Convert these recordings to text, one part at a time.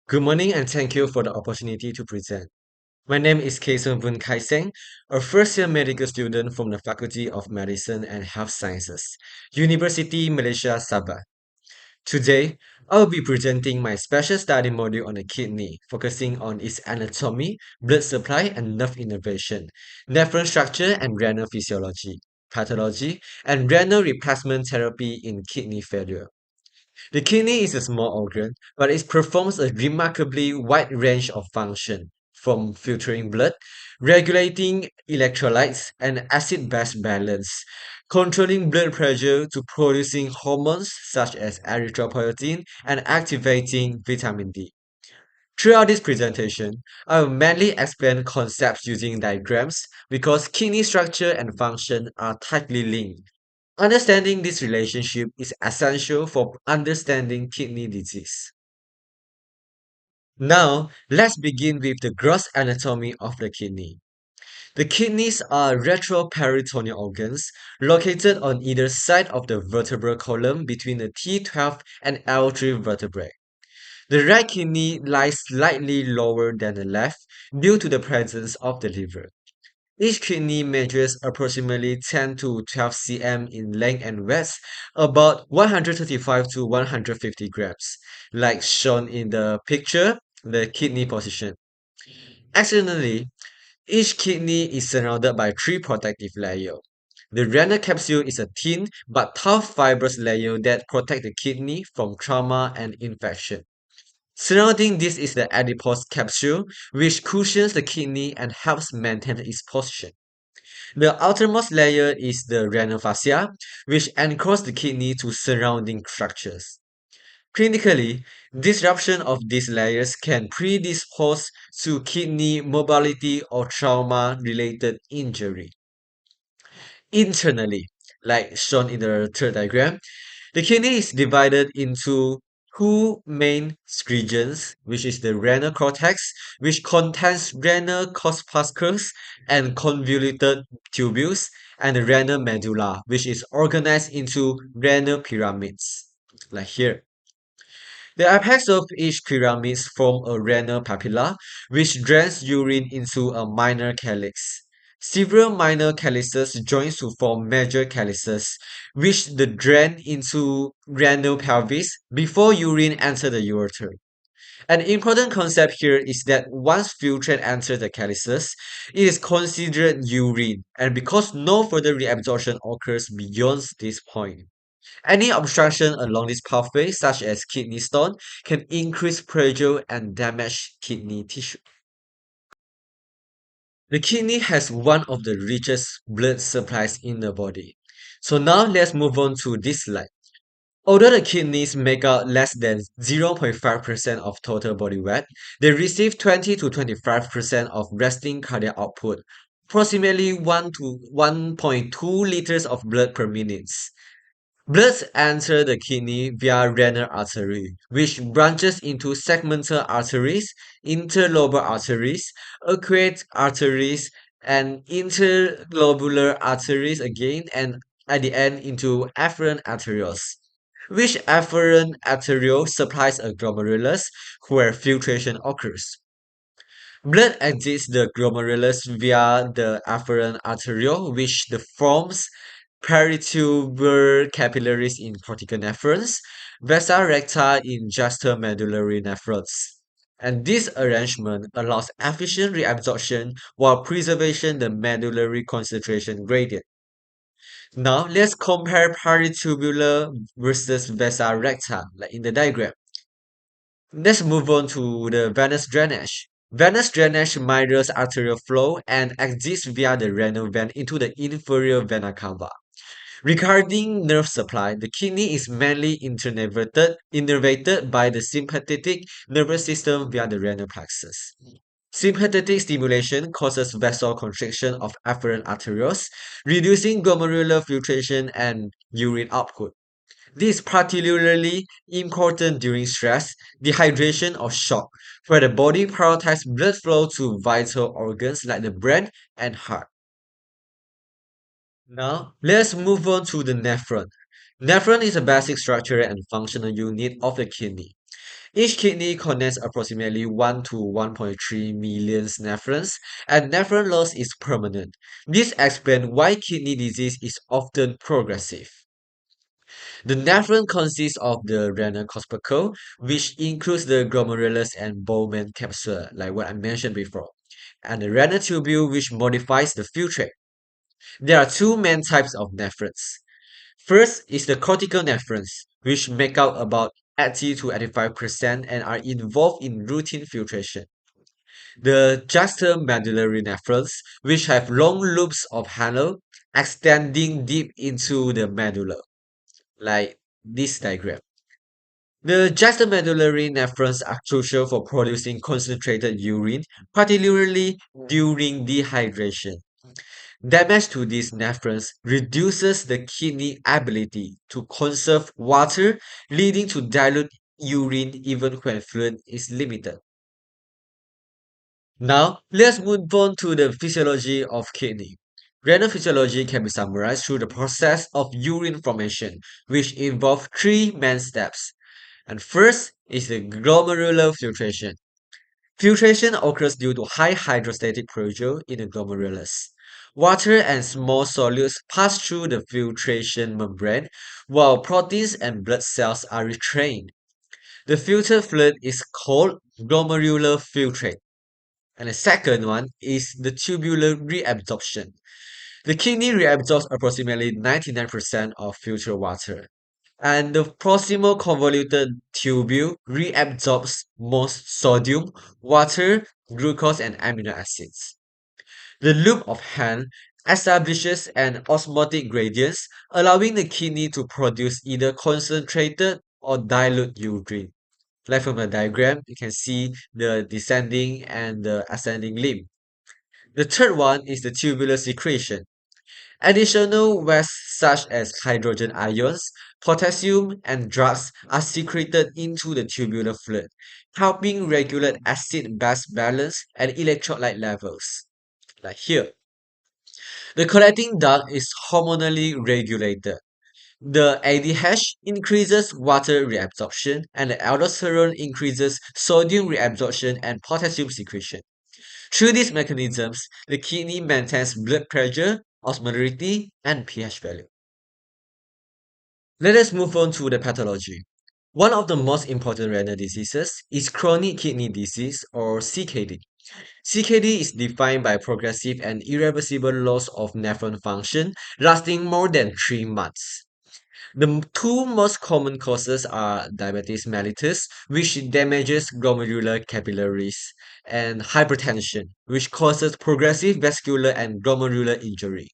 Good morning and thank you for the opportunity to present. My name is Cayson Voon, a first-year medical student from the Faculty of Medicine and Health Sciences, University Malaysia, Sabah. Today, I'll be presenting my special study module on the kidney, focusing on its anatomy, blood supply and nerve innervation, nephron structure and renal physiology, pathology, and renal replacement therapy in kidney failure. The kidney is a small organ, but it performs a remarkably wide range of function, from filtering blood, regulating electrolytes and acid-base balance, controlling blood pressure to producing hormones such as erythropoietin and activating vitamin D. Throughout this presentation, I will mainly explain concepts using diagrams because kidney structure and function are tightly linked. Understanding this relationship is essential for understanding kidney disease. Now, let's begin with the gross anatomy of the kidney. The kidneys are retroperitoneal organs located on either side of the vertebral column between the T12 and L3 vertebrae. The right kidney lies slightly lower than the left due to the presence of the liver. Each kidney measures approximately 10 to 12 cm in length and weighs about 135 to 150 grams, like shown in the picture, the kidney position. Externally, each kidney is surrounded by three protective layers. The renal capsule is a thin but tough fibrous layer that protects the kidney from trauma and infection. Surrounding this is the adipose capsule, which cushions the kidney and helps maintain its position. The outermost layer is the renal fascia, which anchors the kidney to surrounding structures. Clinically, disruption of these layers can predispose to kidney mobility or trauma-related injury. Internally, like shown in the third diagram, the kidney is divided into two main regions, which is the renal cortex, which contains renal corpuscles and convoluted tubules, and the renal medulla, which is organized into renal pyramids, like here. The apex of each pyramid forms a renal papilla, which drains urine into a minor calyx. Several minor calyces join to form major calyces, which the drain into renal pelvis before urine enters the ureter. An important concept here is that once filtrate enters the calyces, it is considered urine, and because no further reabsorption occurs beyond this point. Any obstruction along this pathway, such as kidney stone, can increase pressure and damage kidney tissue. The kidney has one of the richest blood supplies in the body. So now let's move on to this slide. Although the kidneys make up less than 0.5% of total body weight, they receive 20 to 25% of resting cardiac output, approximately 1 to 1.2 liters of blood per minute. Blood enters the kidney via renal artery, which branches into segmental arteries, interlobar arteries, arcuate arteries, and interlobular arteries again, and at the end into afferent arterioles, which afferent arteriole supplies a glomerulus where filtration occurs. Blood exits the glomerulus via the afferent arteriole, which the forms peritubular capillaries in cortical nephrons, vasa recta in juxtamedullary nephrons. And this arrangement allows efficient reabsorption while preservation the medullary concentration gradient. Now let's compare peritubular versus vasa recta, like in the diagram. Let's move on to the venous drainage. Venous drainage mirrors arterial flow and exits via the renal vein into the inferior vena cava. Regarding nerve supply, the kidney is mainly innervated by the sympathetic nervous system via the renal plexus. Sympathetic stimulation causes vasoconstriction of afferent arterioles, reducing glomerular filtration and urine output. This is particularly important during stress, dehydration, or shock, where the body prioritizes blood flow to vital organs like the brain and heart. Now, let's move on to the nephron. Nephron is a basic structure and functional unit of the kidney. Each kidney contains approximately 1 to 1.3 million nephrons, and nephron loss is permanent. This explains why kidney disease is often progressive. The nephron consists of the renal corpuscle, which includes the glomerulus and Bowman capsule, like what I mentioned before, and the renal tubule, which modifies the filtrate. There are two main types of nephrons. First is the cortical nephrons, which make up about 80 to 85% and are involved in routine filtration. The juxtamedullary nephrons, which have long loops of Hanel extending deep into the medulla, like this diagram. The juxtamedullary nephrons are crucial for producing concentrated urine, particularly during dehydration. Damage to these nephrons reduces the kidney ability to conserve water, leading to dilute urine even when fluid is limited. Now, let's move on to the physiology of kidney. Renal physiology can be summarized through the process of urine formation, which involve three main steps. And first is the glomerular filtration. Filtration occurs due to high hydrostatic pressure in the glomerulus. Water and small solutes pass through the filtration membrane, while proteins and blood cells are restrained. The filtered fluid is called glomerular filtrate. And the second one is the tubular reabsorption. The kidney reabsorbs approximately 99% of filtered water, and the proximal convoluted tubule reabsorbs most sodium, water, glucose, and amino acids. The loop of Hahn establishes an osmotic gradient, allowing the kidney to produce either concentrated or dilute urine. Like from the diagram, you can see the descending and the ascending limb. The third one is the tubular secretion. Additional waste such as hydrogen ions, potassium, and drugs are secreted into the tubular fluid, helping regulate acid-base balance and electrolyte levels. Like here, the collecting duct is hormonally regulated. The ADH increases water reabsorption, and the aldosterone increases sodium reabsorption and potassium secretion. Through these mechanisms, the kidney maintains blood pressure, osmolarity, and pH value. Let us move on to the pathology. One of the most important renal diseases is chronic kidney disease or CKD. CKD is defined by progressive and irreversible loss of nephron function lasting more than 3 months. The two most common causes are diabetes mellitus, which damages glomerular capillaries, and hypertension, which causes progressive vascular and glomerular injury.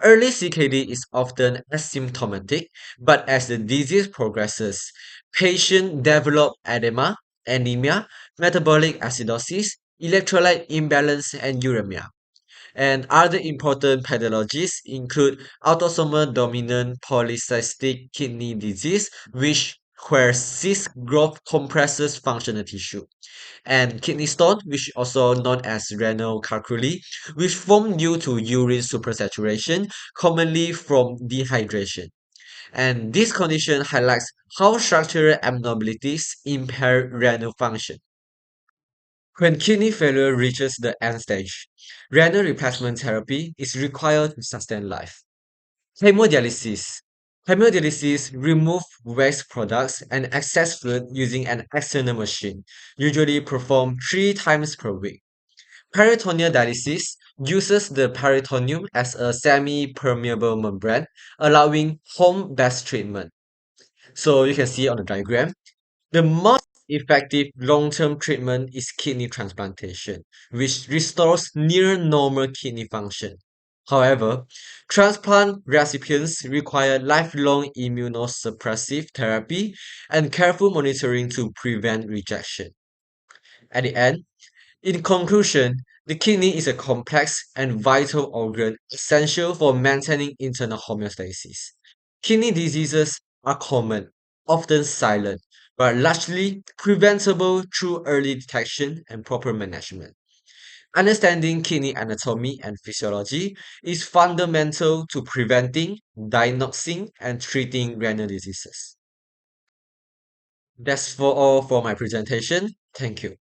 Early CKD is often asymptomatic, but as the disease progresses, patients develop edema, anemia, metabolic acidosis, electrolyte imbalance, and uremia. And other important pathologies include autosomal dominant polycystic kidney disease, where cyst growth compresses functional tissue, and kidney stone, which also known as renal calculi, which form due to urine supersaturation, commonly from dehydration. And this condition highlights how structural abnormalities impair renal function. When kidney failure reaches the end stage, renal replacement therapy is required to sustain life. Hemodialysis. Hemodialysis remove waste products and excess fluid using an external machine, usually performed 3 times per week. Peritoneal dialysis uses the peritoneum as a semi-permeable membrane, allowing home-based treatment. So you can see on the diagram, the most effective long-term treatment is kidney transplantation, which restores near normal kidney function. However, transplant recipients require lifelong immunosuppressive therapy and careful monitoring to prevent rejection. At the end, in conclusion, the kidney is a complex and vital organ essential for maintaining internal homeostasis. Kidney diseases are common, often silent, but largely preventable through early detection and proper management. Understanding kidney anatomy and physiology is fundamental to preventing, diagnosing, and treating renal diseases. That's for all for my presentation. Thank you.